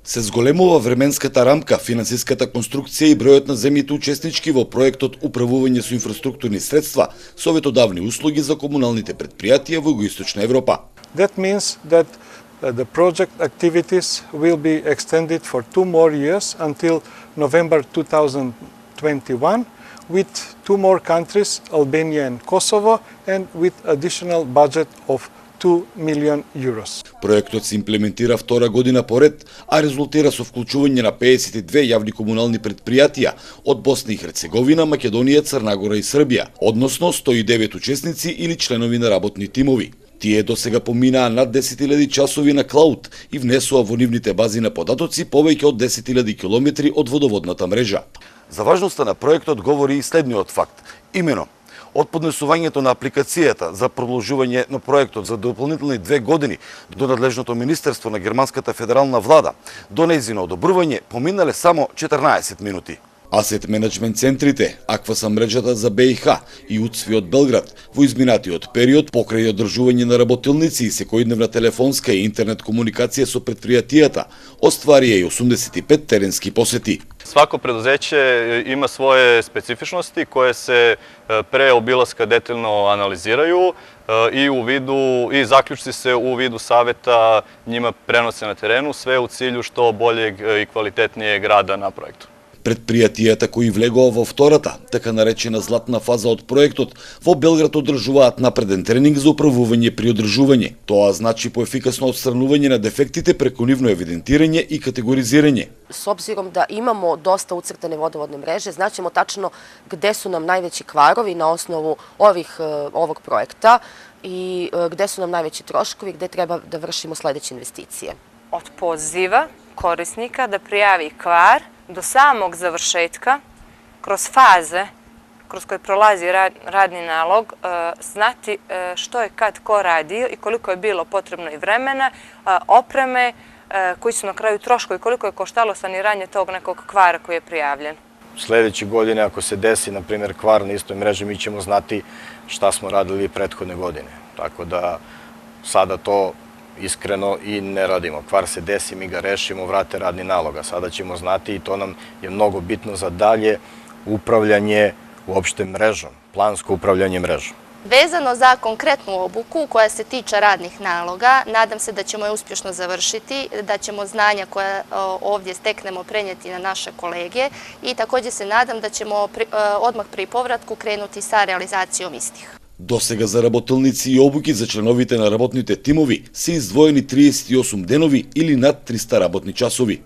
Се зголемува временската рамка, финансиската конструкција и бројот на земјите учеснички во проектот Управување со инфраструктурни средства, советодавни услуги за комуналните предпријатија во Југоисточна Европа. That means that the project activities will be extended for 2 more years until November 2021 with 2 more countries, Albania and Kosovo, and with additional budget of 2 million euros. Проектот се имплементира втора година поред, а резултира со вклучување на 52 јавни комунални предпријатија од Босна и Херцеговина, Македонија, Црна Гора и Србија, односно 109 учесници или членови на работни тимови. Тие досега поминаа над 10.000 часови на клауд и внесува во нивните бази на податоци повеќе од 10.000 километри од водоводната мрежа. За важноста на проектот говори и следниот факт. Имено, од поднесувањето на апликацијата за продолжување на проектот за дополнителни 2 години до надлежното министерство на германската федерална влада, до нејзино одобрување поминале само 14 минути. Асет менеджмент центрите, Акваса мрежата за БиХ и УЦВИ од Белград во изминатиот период покрај одржување на работилници и секојдневна телефонска и интернет комуникација со предпријатијата, остварија и 85 теренски посети. Svako preduzeće ima svoje specifičnosti koje se pre obilaska detaljno analiziraju i zaključci se u vidu saveta njima prenose na terenu, sve u cilju što boljeg i kvalitetnijeg rada na projektu. Предпријатијата кои влегоа во втората, така наречена златна фаза од проектот, во Белград одржуваат напреден тренинг за управување при одржување. Тоа значи поефикасно отстранување на дефектите преку нивно евидентирање и категоризирање. S obzirom da imamo dosta ucrtane vodovodne mreže, znaćemo tačno gde su nam najveći kvarovi na osnovu ovog projekta i gde su nam najveći troškovi, gde treba da vršimo sledeće investicije. Od poziva korisnika da prijavi kvar do samog završetka, kroz faze kroz koje prolazi radni nalog, znati što je kad ko radio i koliko je bilo potrebno i vremena, opreme, koji su na kraju troškovi, koliko je koštalo saniranje tog nekog kvara koji je prijavljen. Sledeće godine, ako se desi, na primjer, kvar na istoj mreži, mi ćemo znati šta smo radili prethodne godine. Tako da sada to iskreno i ne radimo. Kvar se desi, mi ga rešimo, vrate radni nalog. A sada ćemo znati i to nam je mnogo bitno za dalje upravljanje uopšte mrežom, plansko upravljanje mrežom. Vezano za konkretnu obuku koja se tiče radnih naloga, nadam se da ćemo je uspješno završiti, da ćemo znanja koja ovdje steknemo prenijeti na naše kolege i također se nadam da ćemo odmah pri povratku krenuti sa realizacijom istih. Досега за работилници и обуки за членовите на работните тимови се издвоени 38 денови или над 300 работни часови.